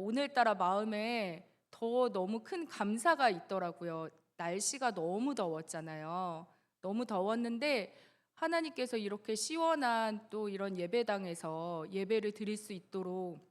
오늘따라 마음에 더 너무 큰 감사가 있더라고요. 날씨가 너무 더웠잖아요. 너무 더웠는데 하나님께서 이렇게 시원한 또 이런 예배당에서 예배를 드릴 수 있도록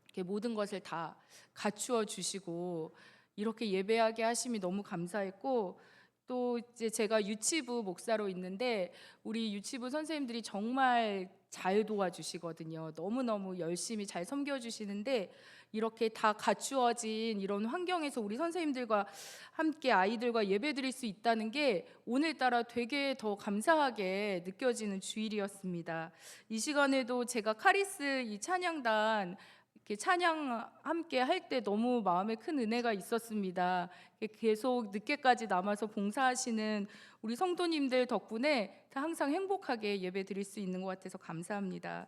이렇게 모든 것을 다 갖추어 주시고 이렇게 예배하게 하심이 너무 감사했고, 또 이제 제가 유치부 목사로 있는데 우리 유치부 선생님들이 정말 잘 도와주시거든요. 너무너무 열심히 잘 섬겨주시는데 이렇게 다 갖추어진 이런 환경에서 우리 선생님들과 함께 아이들과 예배드릴 수 있다는 게 오늘따라 되게 더 감사하게 느껴지는 주일이었습니다. 이 시간에도 제가 카리스 이 찬양단 이렇게 찬양 함께 할 때 너무 마음에 큰 은혜가 있었습니다. 계속 늦게까지 남아서 봉사하시는 우리 성도님들 덕분에 항상 행복하게 예배 드릴 수 있는 것 같아서 감사합니다.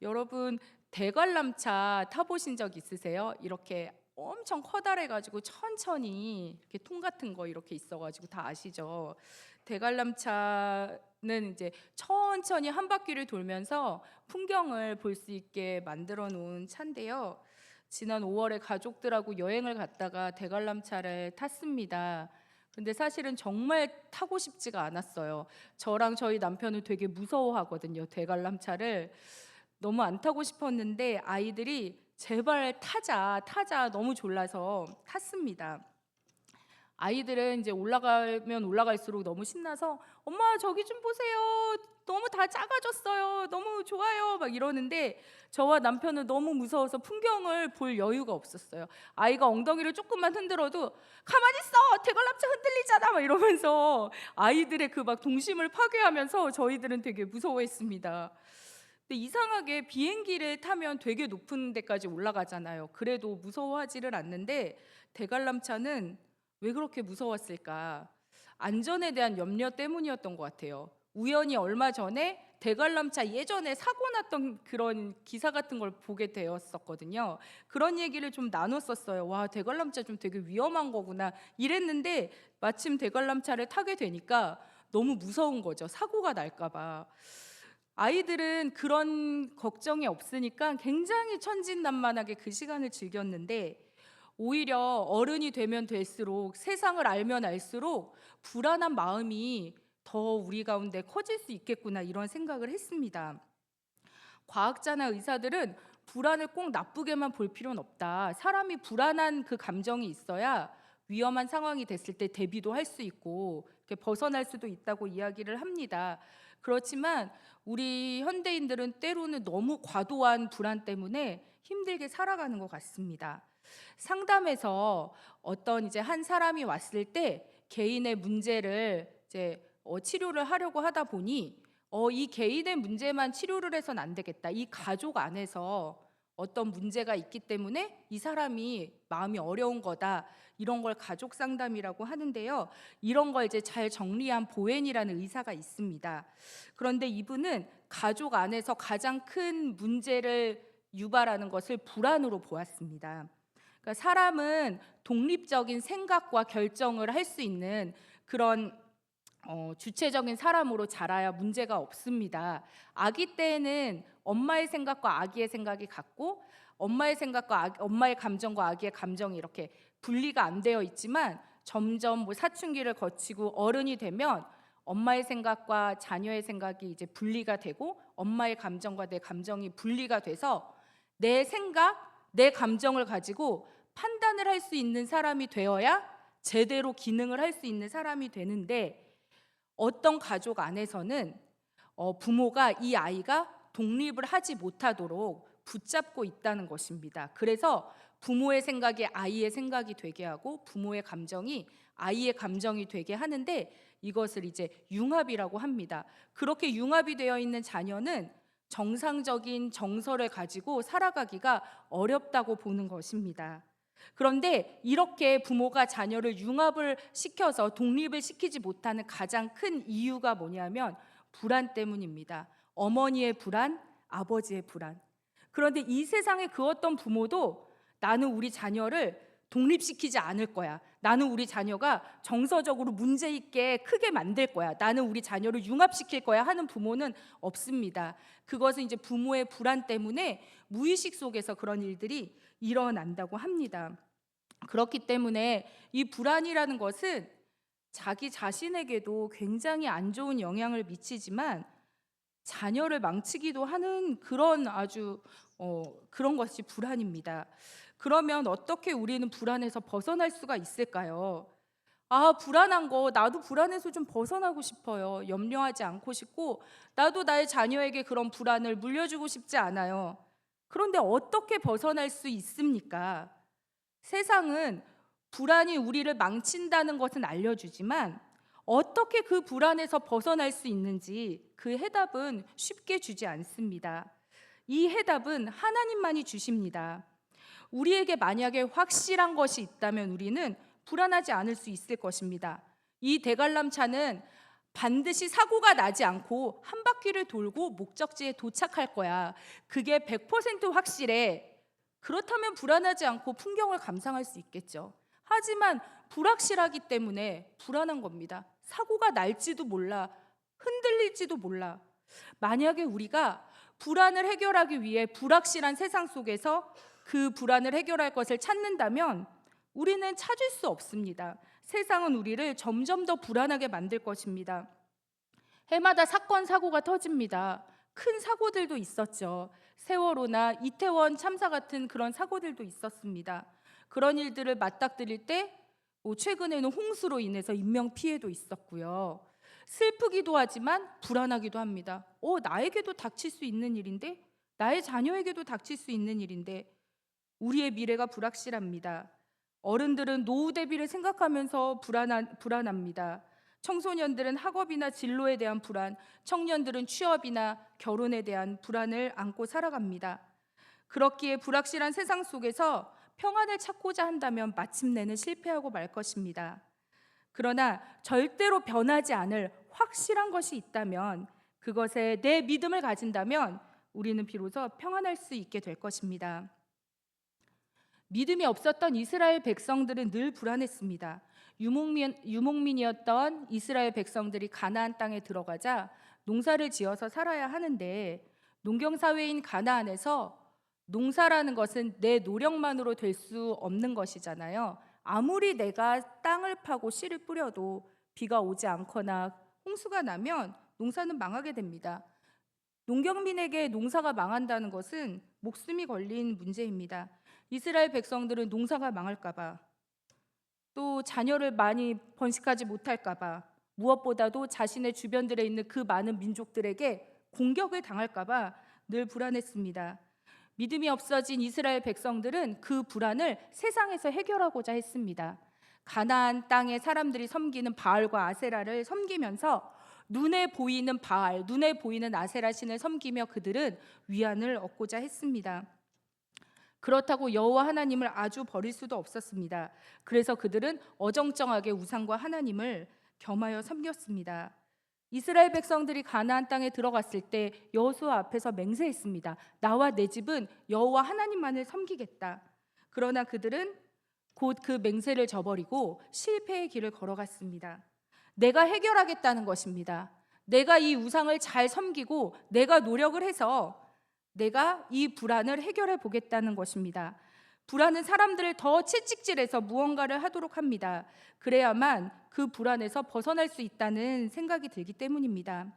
여러분, 대관람차 타보신 적 있으세요? 이렇게 엄청 커다래가지고 천천히 이렇게 통 같은 거 이렇게 있어가지고 다 아시죠? 대관람차는 이제 천천히 한 바퀴를 돌면서 풍경을 볼 수 있게 만들어 놓은 차인데요. 지난 5월에 가족들하고 여행을 갔다가 대관람차를 탔습니다. 근데 사실은 정말 타고 싶지가 않았어요. 저랑 저희 남편은 되게 무서워하거든요, 대관람차를. 너무 안 타고 싶었는데 아이들이 제발 타자, 타자 너무 졸라서 탔습니다. 아이들은 이제 올라가면 올라갈수록 너무 신나서 엄마 저기 좀 보세요. 너무 다 작아졌어요. 너무 좋아요. 막 이러는데 저와 남편은 너무 무서워서 풍경을 볼 여유가 없었어요. 아이가 엉덩이를 조금만 흔들어도 가만히 있어. 대관람차 흔들리잖아. 막 이러면서 아이들의 그 막 동심을 파괴하면서 저희들은 되게 무서워했습니다. 근데 이상하게 비행기를 타면 되게 높은 데까지 올라가잖아요. 그래도 무서워하지를 않는데 대관람차는 왜 그렇게 무서웠을까? 안전에 대한 염려 때문이었던 것 같아요. 우연히 얼마 전에 대관람차 예전에 사고 났던 그런 기사 같은 걸 보게 되었었거든요. 그런 얘기를 좀 나눴었어요. 와, 대관람차 좀 되게 위험한 거구나 이랬는데 마침 대관람차를 타게 되니까 너무 무서운 거죠. 사고가 날까 봐. 아이들은 그런 걱정이 없으니까 굉장히 천진난만하게 그 시간을 즐겼는데 오히려 어른이 되면 될수록 세상을 알면 알수록 불안한 마음이 더 우리 가운데 커질 수 있겠구나 이런 생각을 했습니다. 과학자나 의사들은 불안을 꼭 나쁘게만 볼 필요는 없다. 사람이 불안한 그 감정이 있어야 위험한 상황이 됐을 때 대비도 할 수 있고 이렇게 벗어날 수도 있다고 이야기를 합니다. 그렇지만 우리 현대인들은 때로는 너무 과도한 불안 때문에 힘들게 살아가는 것 같습니다. 상담에서 어떤 이제 한 사람이 왔을 때 개인의 문제를 이제 치료를 하려고 하다 보니 이 개인의 문제만 치료를 해선 안 되겠다. 이 가족 안에서 어떤 문제가 있기 때문에 이 사람이 마음이 어려운 거다. 이런 걸 가족 상담이라고 하는데요. 이런 걸 이제 잘 정리한 보엔이라는 의사가 있습니다. 그런데 이분은 가족 안에서 가장 큰 문제를 유발하는 것을 불안으로 보았습니다. 그러니까 사람은 독립적인 생각과 결정을 할 수 있는 그런 주체적인 사람으로 자라야 문제가 없습니다. 아기 때에는 엄마의 생각과 아기의 생각이 같고 엄마의 생각과 엄마의 감정과 아기의 감정이 이렇게 분리가 안 되어 있지만 점점 뭐 사춘기를 거치고 어른이 되면 엄마의 생각과 자녀의 생각이 이제 분리가 되고 엄마의 감정과 내 감정이 분리가 돼서 내 생각, 내 감정을 가지고 판단을 할 수 있는 사람이 되어야 제대로 기능을 할 수 있는 사람이 되는데 어떤 가족 안에서는 부모가 이 아이가 독립을 하지 못하도록 붙잡고 있다는 것입니다. 그래서 부모의 생각이 아이의 생각이 되게 하고 부모의 감정이 아이의 감정이 되게 하는데 이것을 이제 융합이라고 합니다. 그렇게 융합이 되어 있는 자녀는 정상적인 정서를 가지고 살아가기가 어렵다고 보는 것입니다. 그런데 이렇게 부모가 자녀를 융합을 시켜서 독립을 시키지 못하는 가장 큰 이유가 뭐냐면 불안 때문입니다. 어머니의 불안, 아버지의 불안. 그런데 이 세상의 그 어떤 부모도 나는 우리 자녀를 독립시키지 않을 거야. 나는 우리 자녀가 정서적으로 문제 있게 크게 만들 거야. 나는 우리 자녀를 융합시킬 거야 하는 부모는 없습니다. 그것은 이제 부모의 불안 때문에 무의식 속에서 그런 일들이 일어난다고 합니다. 그렇기 때문에 이 불안이라는 것은 자기 자신에게도 굉장히 안 좋은 영향을 미치지만 자녀를 망치기도 하는 그런 아주 그런 것이 불안입니다. 그러면 어떻게 우리는 불안에서 벗어날 수가 있을까요? 아, 불안한 거 나도 불안해서 좀 벗어나고 싶어요. 염려하지 않고 싶고 나도 나의 자녀에게 그런 불안을 물려주고 싶지 않아요. 그런데 어떻게 벗어날 수 있습니까? 세상은 불안이 우리를 망친다는 것은 알려주지만 어떻게 그 불안에서 벗어날 수 있는지 그 해답은 쉽게 주지 않습니다. 이 해답은 하나님만이 주십니다. 우리에게 만약에 확실한 것이 있다면 우리는 불안하지 않을 수 있을 것입니다. 이 대관람차는 반드시 사고가 나지 않고 한 바퀴를 돌고 목적지에 도착할 거야. 그게 100% 확실해. 그렇다면 불안하지 않고 풍경을 감상할 수 있겠죠. 하지만 불확실하기 때문에 불안한 겁니다. 사고가 날지도 몰라, 흔들릴지도 몰라. 만약에 우리가 불안을 해결하기 위해 불확실한 세상 속에서 그 불안을 해결할 것을 찾는다면 우리는 찾을 수 없습니다. 세상은 우리를 점점 더 불안하게 만들 것입니다. 해마다 사건, 사고가 터집니다. 큰 사고들도 있었죠. 세월호나 이태원 참사 같은 그런 사고들도 있었습니다. 그런 일들을 맞닥뜨릴 때 최근에는 홍수로 인해서 인명피해도 있었고요. 슬프기도 하지만 불안하기도 합니다. 나에게도 닥칠 수 있는 일인데, 나의 자녀에게도 닥칠 수 있는 일인데 우리의 미래가 불확실합니다. 어른들은 노후 대비를 생각하면서 불안합니다. 청소년들은 학업이나 진로에 대한 불안, 청년들은 취업이나 결혼에 대한 불안을 안고 살아갑니다. 그렇기에 불확실한 세상 속에서 평안을 찾고자 한다면 마침내는 실패하고 말 것입니다. 그러나 절대로 변하지 않을 확실한 것이 있다면, 그것에 내 믿음을 가진다면 우리는 비로소 평안할 수 있게 될 것입니다. 믿음이 없었던 이스라엘 백성들은 늘 불안했습니다. 유목민이었던 이스라엘 백성들이 가나안 땅에 들어가자 농사를 지어서 살아야 하는데, 농경사회인 가나안에서 농사라는 것은 내 노력만으로 될 수 없는 것이잖아요. 아무리 내가 땅을 파고 씨를 뿌려도 비가 오지 않거나 홍수가 나면 농사는 망하게 됩니다. 농경민에게 농사가 망한다는 것은 목숨이 걸린 문제입니다. 이스라엘 백성들은 농사가 망할까봐, 또 자녀를 많이 번식하지 못할까봐, 무엇보다도 자신의 주변들에 있는 그 많은 민족들에게 공격을 당할까봐 늘 불안했습니다. 믿음이 없어진 이스라엘 백성들은 그 불안을 세상에서 해결하고자 했습니다. 가나안 땅의 사람들이 섬기는 바알과 아세라를 섬기면서 눈에 보이는 바알, 눈에 보이는 아세라 신을 섬기며 그들은 위안을 얻고자 했습니다. 그렇다고 여호와 하나님을 아주 버릴 수도 없었습니다. 그래서 그들은 어정쩡하게 우상과 하나님을 겸하여 섬겼습니다. 이스라엘 백성들이 가나안 땅에 들어갔을 때 여호수아 앞에서 맹세했습니다. 나와 내 집은 여호와 하나님만을 섬기겠다. 그러나 그들은 곧 그 맹세를 저버리고 실패의 길을 걸어갔습니다. 내가 해결하겠다는 것입니다. 내가 이 우상을 잘 섬기고 내가 노력을 해서 내가 이 불안을 해결해 보겠다는 것입니다. 불안은 사람들을 더 채찍질해서 무언가를 하도록 합니다. 그래야만 그 불안에서 벗어날 수 있다는 생각이 들기 때문입니다.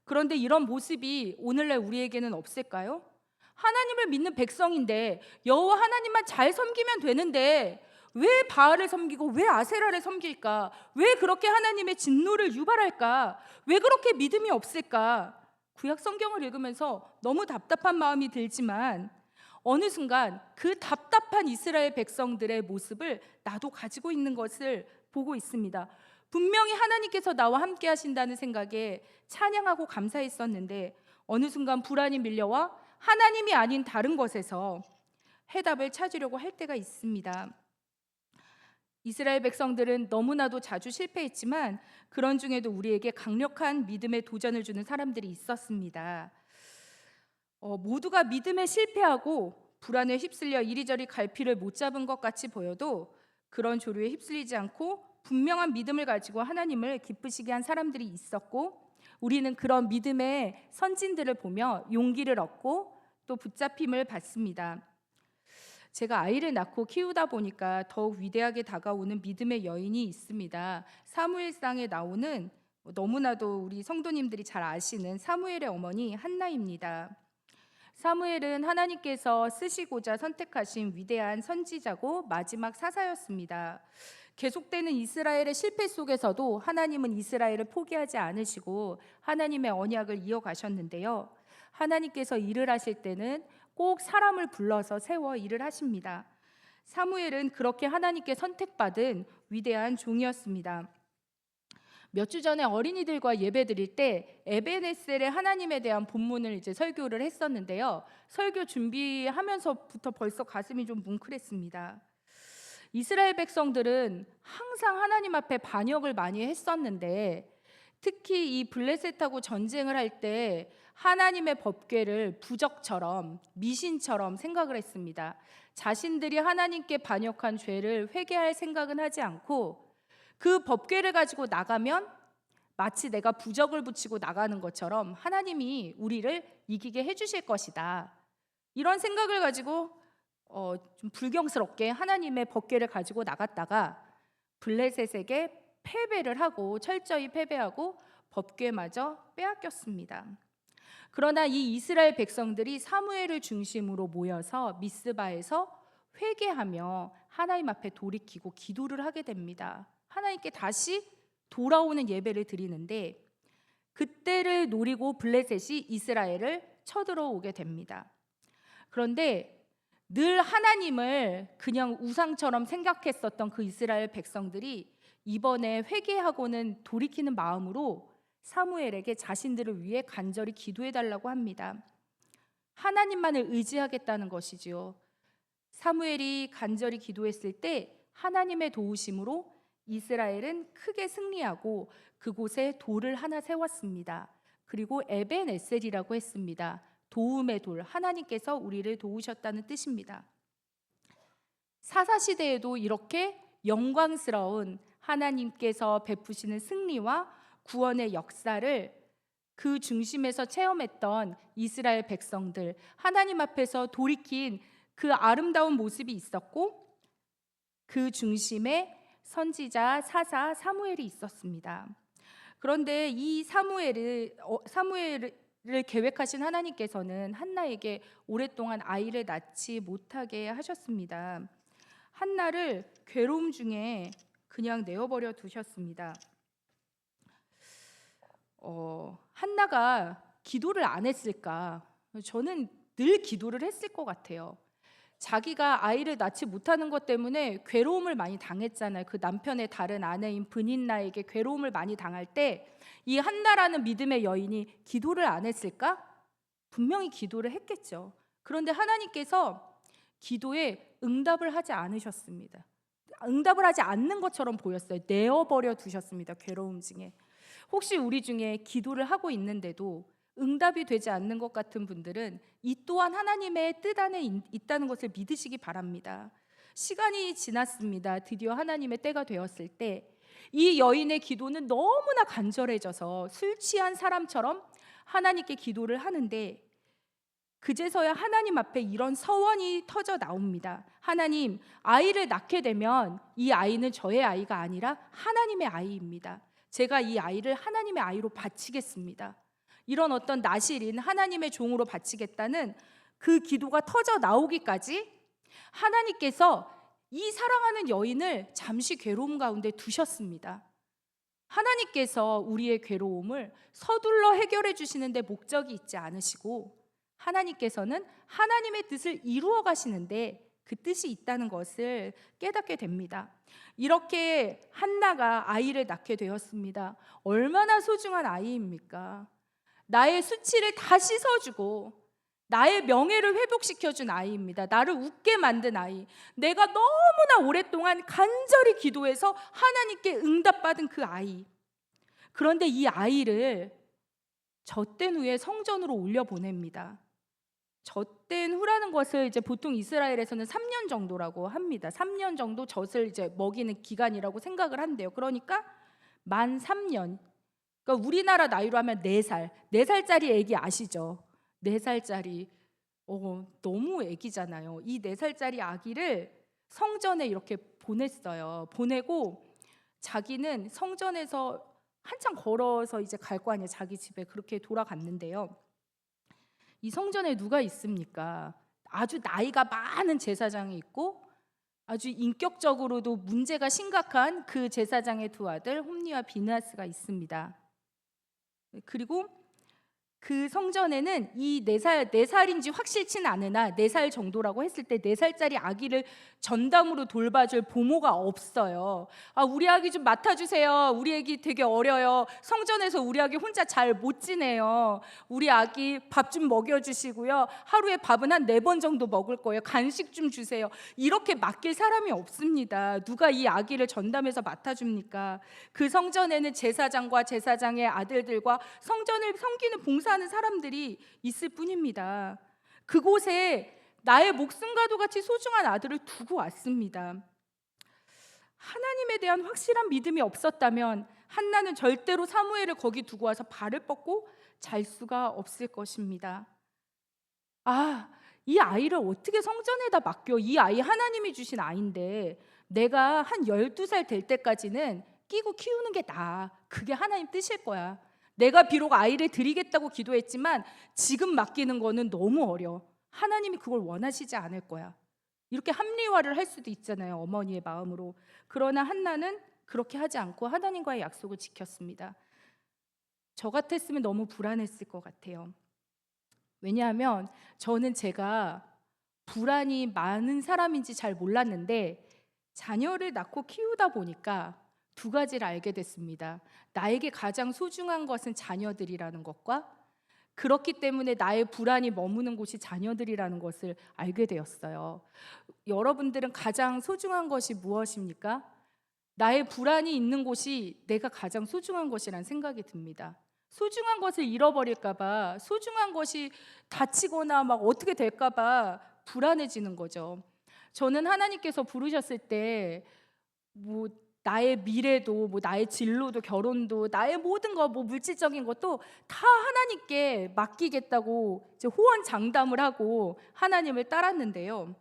그런데 이런 모습이 오늘날 우리에게는 없을까요? 하나님을 믿는 백성인데 여호와 하나님만 잘 섬기면 되는데 왜 바알을 섬기고 왜 아세라를 섬길까? 왜 그렇게 하나님의 진노를 유발할까? 왜 그렇게 믿음이 없을까? 구약 성경을 읽으면서 너무 답답한 마음이 들지만 어느 순간 그 답답한 이스라엘 백성들의 모습을 나도 가지고 있는 것을 보고 있습니다. 분명히 하나님께서 나와 함께 하신다는 생각에 찬양하고 감사했었는데 어느 순간 불안이 밀려와 하나님이 아닌 다른 것에서 해답을 찾으려고 할 때가 있습니다. 이스라엘 백성들은 너무나도 자주 실패했지만 그런 중에도 우리에게 강력한 믿음의 도전을 주는 사람들이 있었습니다. 모두가 믿음에 실패하고 불안에 휩쓸려 이리저리 갈피를 못 잡은 것 같이 보여도 그런 조류에 휩쓸리지 않고 분명한 믿음을 가지고 하나님을 기쁘시게 한 사람들이 있었고, 우리는 그런 믿음의 선진들을 보며 용기를 얻고 또 붙잡힘을 받습니다. 제가 아이를 낳고 키우다 보니까 더욱 위대하게 다가오는 믿음의 여인이 있습니다. 사무엘상에 나오는, 너무나도 우리 성도님들이 잘 아시는 사무엘의 어머니 한나입니다. 사무엘은 하나님께서 쓰시고자 선택하신 위대한 선지자고 마지막 사사였습니다. 계속되는 이스라엘의 실패 속에서도 하나님은 이스라엘을 포기하지 않으시고 하나님의 언약을 이어가셨는데요. 하나님께서 일을 하실 때는 꼭 사람을 불러서 세워 일을 하십니다. 사무엘은 그렇게 하나님께 선택받은 위대한 종이었습니다. 몇 주 전에 어린이들과 예배 드릴 때 에베네셀의 하나님에 대한 본문을 설교를 했었는데요. 설교 준비하면서부터 벌써 가슴이 좀 뭉클했습니다. 이스라엘 백성들은 항상 하나님 앞에 반역을 많이 했었는데, 특히 이 블레셋하고 전쟁을 할 때 하나님의 법궤를 부적처럼, 미신처럼 생각을 했습니다. 자신들이 하나님께 반역한 죄를 회개할 생각은 하지 않고 그 법궤를 가지고 나가면 마치 내가 부적을 붙이고 나가는 것처럼 하나님이 우리를 이기게 해주실 것이다, 이런 생각을 가지고 좀 불경스럽게 하나님의 법궤를 가지고 나갔다가 블레셋에게 패배를 하고, 철저히 패배하고 법궤마저 빼앗겼습니다. 그러나 이 이스라엘 백성들이 사무엘을 중심으로 모여서 미스바에서 회개하며 하나님 앞에 돌이키고 기도를 하게 됩니다. 하나님께 다시 돌아오는 예배를 드리는데, 그때를 노리고 블레셋이 이스라엘을 쳐들어오게 됩니다. 그런데 늘 하나님을 그냥 우상처럼 생각했었던 그 이스라엘 백성들이 이번에 회개하고는 돌이키는 마음으로 사무엘에게 자신들을 위해 간절히 기도해달라고 합니다. 하나님만을 의지하겠다는 것이지요. 사무엘이 간절히 기도했을 때 하나님의 도우심으로 이스라엘은 크게 승리하고 그곳에 돌을 하나 세웠습니다. 그리고 에벤에셀이라고 했습니다. 도움의 돌, 하나님께서 우리를 도우셨다는 뜻입니다. 사사시대에도 이렇게 영광스러운 하나님께서 베푸시는 승리와 구원의 역사를 그 중심에서 체험했던 이스라엘 백성들, 하나님 앞에서 돌이킨 그 아름다운 모습이 있었고, 그 중심에 선지자 사사 사무엘이 있었습니다. 그런데 이 사무엘을 계획하신 하나님께서는 한나에게 오랫동안 아이를 낳지 못하게 하셨습니다. 한나를 괴로움 중에 그냥 내어버려 두셨습니다. 한나가 기도를 안 했을까? 저는 늘 기도를 했을 것 같아요. 자기가 아이를 낳지 못하는 것 때문에 괴로움을 많이 당했잖아요. 그 남편의 다른 아내인 브닌나에게 괴로움을 많이 당할 때 이 한나라는 믿음의 여인이 기도를 안 했을까? 분명히 기도를 했겠죠. 그런데 하나님께서 기도에 응답을 하지 않으셨습니다. 응답을 하지 않는 것처럼 보였어요. 내어버려 두셨습니다. 괴로움 중에. 혹시 우리 중에 기도를 하고 있는데도 응답이 되지 않는 것 같은 분들은 이 또한 하나님의 뜻 안에 있다는 것을 믿으시기 바랍니다. 시간이 지났습니다. 드디어 하나님의 때가 되었을 때 이 여인의 기도는 너무나 간절해져서 술 취한 사람처럼 하나님께 기도를 하는데, 그제서야 하나님 앞에 이런 서원이 터져 나옵니다. 하나님, 아이를 낳게 되면 이 아이는 저의 아이가 아니라 하나님의 아이입니다. 제가 이 아이를 하나님의 아이로 바치겠습니다. 이런 어떤 나실인 하나님의 종으로 바치겠다는 그 기도가 터져 나오기까지 하나님께서 이 사랑하는 여인을 잠시 괴로움 가운데 두셨습니다. 하나님께서 우리의 괴로움을 서둘러 해결해 주시는데 목적이 있지 않으시고, 하나님께서는 하나님의 뜻을 이루어 가시는데 그 뜻이 있다는 것을 깨닫게 됩니다. 이렇게 한나가 아이를 낳게 되었습니다. 얼마나 소중한 아이입니까? 나의 수치를 다 씻어주고 나의 명예를 회복시켜준 아이입니다. 나를 웃게 만든 아이, 내가 너무나 오랫동안 간절히 기도해서 하나님께 응답받은 그 아이. 그런데 이 아이를 젖된 후에 성전으로 올려보냅니다. 젖된 후라는 것을 이제 보통 이스라엘에서는 3년 정도라고 합니다. 3년 정도 젖을 이제 먹이는 기간이라고 생각을 한대요. 그러니까 만 3년. 그러니까 우리나라 나이로 하면 4살. 4살짜리 애기 아시죠? 4살짜리. 너무 애기잖아요. 이 4살짜리 아기를 성전에 이렇게 보냈어요. 보내고 자기는 성전에서 한참 걸어서 이제 갈 거 아니에요. 자기 집에 그렇게 돌아갔는데요. 이 성전에 누가 있습니까? 아주 나이가 많은 제사장이 있고 아주 인격적으로도 문제가 심각한 그 제사장의 두 아들 홈니와 비느하스가 있습니다. 그리고 그 성전에는 이 4살인지 확실치는 않으나 4살 정도라고 했을 때 4살짜리 아기를 전담으로 돌봐줄 보모가 없어요. 우리 아기 좀 맡아주세요. 우리 아기 되게 어려요. 성전에서 우리 아기 혼자 잘 못 지내요. 우리 아기 밥 좀 먹여주시고요. 하루에 밥은 한 4번 정도 먹을 거예요. 간식 좀 주세요. 이렇게 맡길 사람이 없습니다. 누가 이 아기를 전담해서 맡아줍니까? 그 성전에는 제사장과 제사장의 아들들과 성전을 섬기는 봉사하는 사람들이 있을 뿐입니다. 그곳에 나의 목숨과도 같이 소중한 아들을 두고 왔습니다. 하나님에 대한 확실한 믿음이 없었다면 한나는 절대로 사무엘을 거기 두고 와서 발을 뻗고 잘 수가 없을 것입니다. 이 아이를 어떻게 성전에다 맡겨? 이 아이 하나님이 주신 아이인데 내가 한 12살 될 때까지는 끼고 키우는 게 나아. 그게 하나님 뜻일 거야. 내가 비록 아이를 드리겠다고 기도했지만 지금 맡기는 거는 너무 어려. 하나님이 그걸 원하시지 않을 거야. 이렇게 합리화를 할 수도 있잖아요. 어머니의 마음으로. 그러나 한나는 그렇게 하지 않고 하나님과의 약속을 지켰습니다. 저 같았으면 너무 불안했을 것 같아요. 왜냐하면 저는 제가 불안이 많은 사람인지 잘 몰랐는데 자녀를 낳고 키우다 보니까 두 가지를 알게 됐습니다. 나에게 가장 소중한 것은 자녀들이라는 것과 그렇기 때문에 나의 불안이 머무는 곳이 자녀들이라는 것을 알게 되었어요. 여러분들은 가장 소중한 것이 무엇입니까? 나의 불안이 있는 곳이 내가 가장 소중한 것이라는 생각이 듭니다. 소중한 것을 잃어버릴까 봐, 소중한 것이 다치거나 막 어떻게 될까 봐 불안해지는 거죠. 저는 하나님께서 부르셨을 때 나의 미래도 나의 진로도 결혼도 나의 모든 거 물질적인 것도 다 하나님께 맡기겠다고 이제 호언장담을 하고 하나님을 따랐는데요.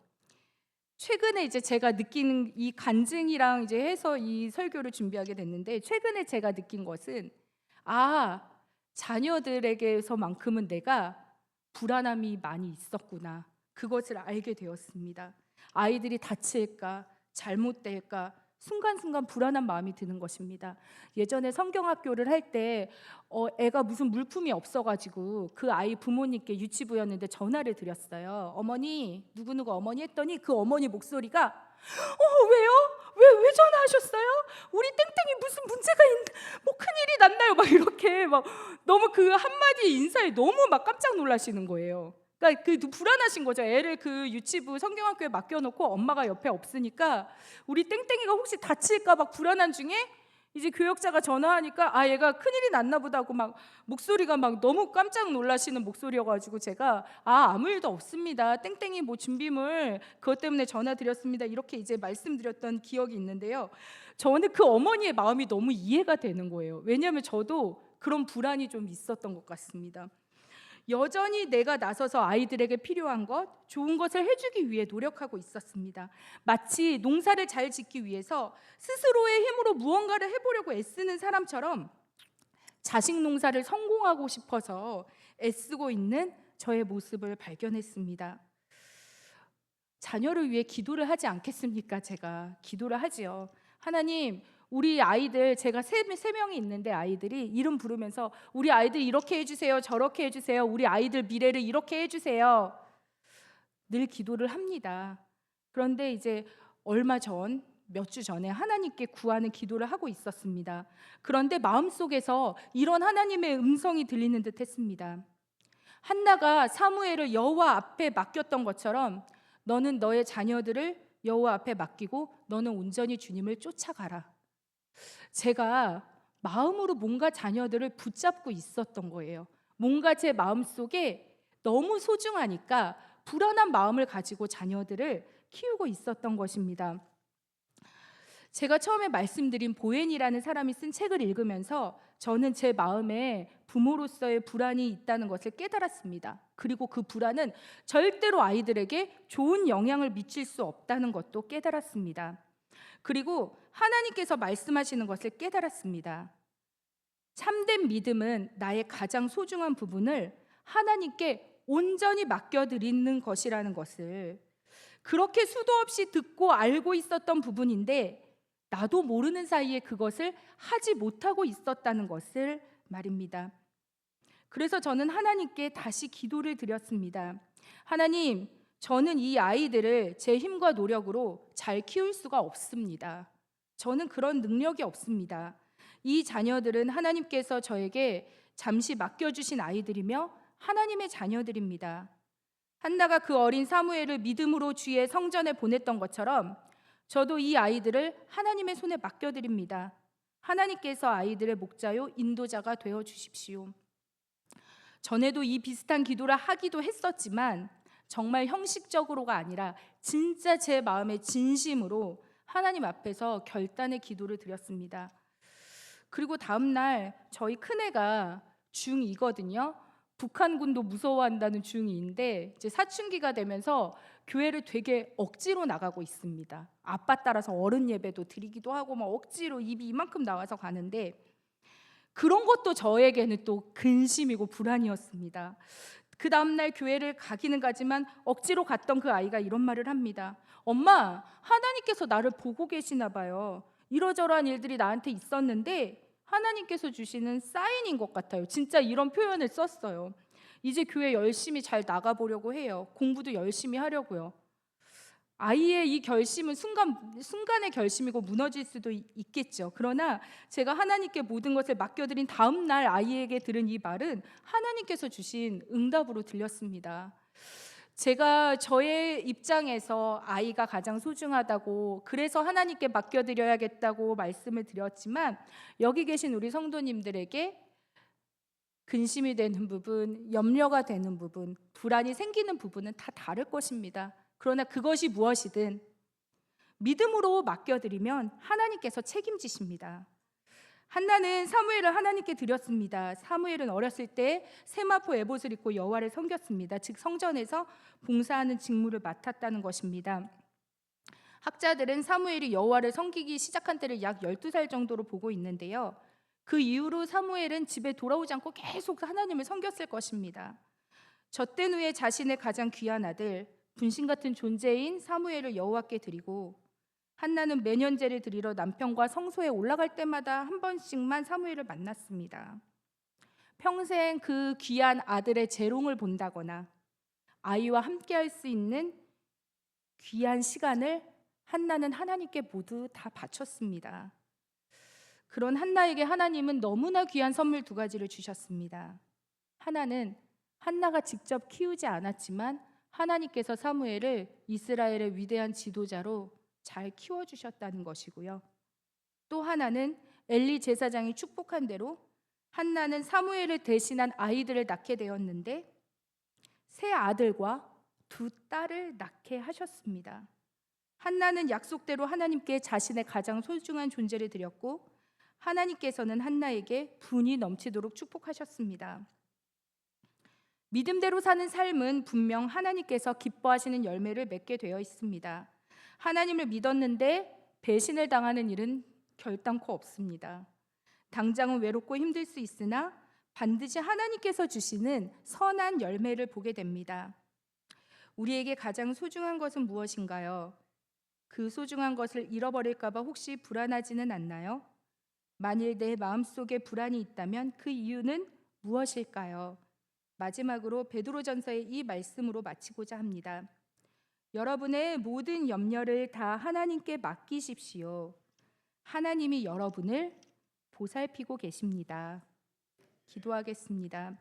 최근에 이제 제가 느끼는 이 간증이랑 이제 해서 이 설교를 준비하게 됐는데 최근에 제가 느낀 것은 자녀들에게서만큼은 내가 불안함이 많이 있었구나. 그것을 알게 되었습니다. 아이들이 다칠까, 잘못될까, 순간순간 불안한 마음이 드는 것입니다. 예전에 성경학교를 할 때 애가 무슨 물품이 없어가지고 그 아이 부모님께 유치부였는데 전화를 드렸어요. 어머니, 누구누구 어머니 했더니 그 어머니 목소리가 왜요? 왜 전화하셨어요? 우리 땡땡이 무슨 문제가 큰일이 났나요? 막 이렇게 막 너무 그 한마디 인사에 너무 막 깜짝 놀라시는 거예요. 그러니까 불안하신 거죠. 애를 그 유치부 성경학교에 맡겨놓고 엄마가 옆에 없으니까 우리 땡땡이가 혹시 다칠까 막 불안한 중에 이제 교역자가 전화하니까 얘가 큰일이 났나 보다 하고 막 목소리가 막 너무 깜짝 놀라시는 목소리여가지고 제가 아무 일도 없습니다. 땡땡이 준비물 그것 때문에 전화 드렸습니다. 이렇게 이제 말씀드렸던 기억이 있는데요. 저는 그 어머니의 마음이 너무 이해가 되는 거예요. 왜냐하면 저도 그런 불안이 좀 있었던 것 같습니다. 여전히 내가 나서서 아이들에게 필요한 것, 좋은 것을 해주기 위해 노력하고 있었습니다. 마치 농사를 잘 짓기 위해서 스스로의 힘으로 무언가를 해보려고 애쓰는 사람처럼 자식 농사를 성공하고 싶어서 애쓰고 있는 저의 모습을 발견했습니다. 자녀를 위해 기도를 하지 않겠습니까? 제가 기도를 하지요. 하나님, 우리 아이들 제가 세 명이 있는데 아이들이 이름 부르면서 우리 아이들 이렇게 해주세요, 저렇게 해주세요, 우리 아이들 미래를 이렇게 해주세요. 늘 기도를 합니다. 그런데 이제 몇 주 전에 하나님께 구하는 기도를 하고 있었습니다. 그런데 마음속에서 이런 하나님의 음성이 들리는 듯 했습니다. 한나가 사무엘을 여호와 앞에 맡겼던 것처럼 너는 너의 자녀들을 여호와 앞에 맡기고 너는 온전히 주님을 쫓아가라. 제가 마음으로 뭔가 자녀들을 붙잡고 있었던 거예요. 뭔가 제 마음속에 너무 소중하니까 불안한 마음을 가지고 자녀들을 키우고 있었던 것입니다. 제가 처음에 말씀드린 보엔이라는 사람이 쓴 책을 읽으면서 저는 제 마음에 부모로서의 불안이 있다는 것을 깨달았습니다. 그리고 그 불안은 절대로 아이들에게 좋은 영향을 미칠 수 없다는 것도 깨달았습니다. 그리고 하나님께서 말씀하시는 것을 깨달았습니다. 참된 믿음은 나의 가장 소중한 부분을 하나님께 온전히 맡겨드리는 것이라는 것을, 그렇게 수도 없이 듣고 알고 있었던 부분인데 나도 모르는 사이에 그것을 하지 못하고 있었다는 것을 말입니다. 그래서 저는 하나님께 다시 기도를 드렸습니다. 하나님, 저는 이 아이들을 제 힘과 노력으로 잘 키울 수가 없습니다. 저는 그런 능력이 없습니다. 이 자녀들은 하나님께서 저에게 잠시 맡겨주신 아이들이며 하나님의 자녀들입니다. 한나가 그 어린 사무엘을 믿음으로 주의 성전에 보냈던 것처럼 저도 이 아이들을 하나님의 손에 맡겨드립니다. 하나님께서 아이들의 목자요 인도자가 되어 주십시오. 전에도 이 비슷한 기도를 하기도 했었지만 정말 형식적으로가 아니라 진짜 제 마음의 진심으로 하나님 앞에서 결단의 기도를 드렸습니다. 그리고 다음 날 저희 큰애가 중2거든요. 북한군도 무서워한다는 중2인데 이제 사춘기가 되면서 교회를 되게 억지로 나가고 있습니다. 아빠 따라서 어른 예배도 드리기도 하고 막 억지로 입이 이만큼 나와서 가는데, 그런 것도 저에게는 또 근심이고 불안이었습니다. 그 다음날 교회를 가기는 가지만 억지로 갔던 그 아이가 이런 말을 합니다. 엄마, 하나님께서 나를 보고 계시나 봐요. 이러저러한 일들이 나한테 있었는데 하나님께서 주시는 사인인 것 같아요. 진짜 이런 표현을 썼어요. 이제 교회 열심히 잘 나가보려고 해요. 공부도 열심히 하려고요. 아이의 이 결심은 순간의 결심이고 무너질 수도 있겠죠. 그러나 제가 하나님께 모든 것을 맡겨드린 다음 날 아이에게 들은 이 말은 하나님께서 주신 응답으로 들렸습니다. 제가 저의 입장에서 아이가 가장 소중하다고, 그래서 하나님께 맡겨드려야겠다고 말씀을 드렸지만, 여기 계신 우리 성도님들에게 근심이 되는 부분, 염려가 되는 부분, 불안이 생기는 부분은 다 다를 것입니다. 그러나 그것이 무엇이든 믿음으로 맡겨드리면 하나님께서 책임지십니다. 한나는 사무엘을 하나님께 드렸습니다. 사무엘은 어렸을 때 세마포 에봇을 입고 여호와를 섬겼습니다. 즉 성전에서 봉사하는 직무를 맡았다는 것입니다. 학자들은 사무엘이 여호와를 섬기기 시작한 때를 약 12살 정도로 보고 있는데요. 그 이후로 사무엘은 집에 돌아오지 않고 계속 하나님을 섬겼을 것입니다. 젖된 후에 자신의 가장 귀한 아들, 분신 같은 존재인 사무엘을 여호와께 드리고, 한나는 매년 제를 드리러 남편과 성소에 올라갈 때마다 한 번씩만 사무엘을 만났습니다. 평생 그 귀한 아들의 재롱을 본다거나 아이와 함께할 수 있는 귀한 시간을 한나는 하나님께 모두 다 바쳤습니다. 그런 한나에게 하나님은 너무나 귀한 선물 두 가지를 주셨습니다. 하나는 한나가 직접 키우지 않았지만 하나님께서 사무엘을 이스라엘의 위대한 지도자로 잘 키워주셨다는 것이고요. 또 하나는 엘리 제사장이 축복한 대로 한나는 사무엘을 대신한 아이들을 낳게 되었는데 세 아들과 두 딸을 낳게 하셨습니다. 한나는 약속대로 하나님께 자신의 가장 소중한 존재를 드렸고, 하나님께서는 한나에게 분이 넘치도록 축복하셨습니다. 믿음대로 사는 삶은 분명 하나님께서 기뻐하시는 열매를 맺게 되어 있습니다. 하나님을 믿었는데 배신을 당하는 일은 결단코 없습니다. 당장은 외롭고 힘들 수 있으나 반드시 하나님께서 주시는 선한 열매를 보게 됩니다. 우리에게 가장 소중한 것은 무엇인가요? 그 소중한 것을 잃어버릴까 봐 혹시 불안하지는 않나요? 만일 내 마음속에 불안이 있다면 그 이유는 무엇일까요? 마지막으로 베드로전서의 이 말씀으로 마치고자 합니다. 여러분의 모든 염려를 다 하나님께 맡기십시오. 하나님이 여러분을 보살피고 계십니다. 기도하겠습니다.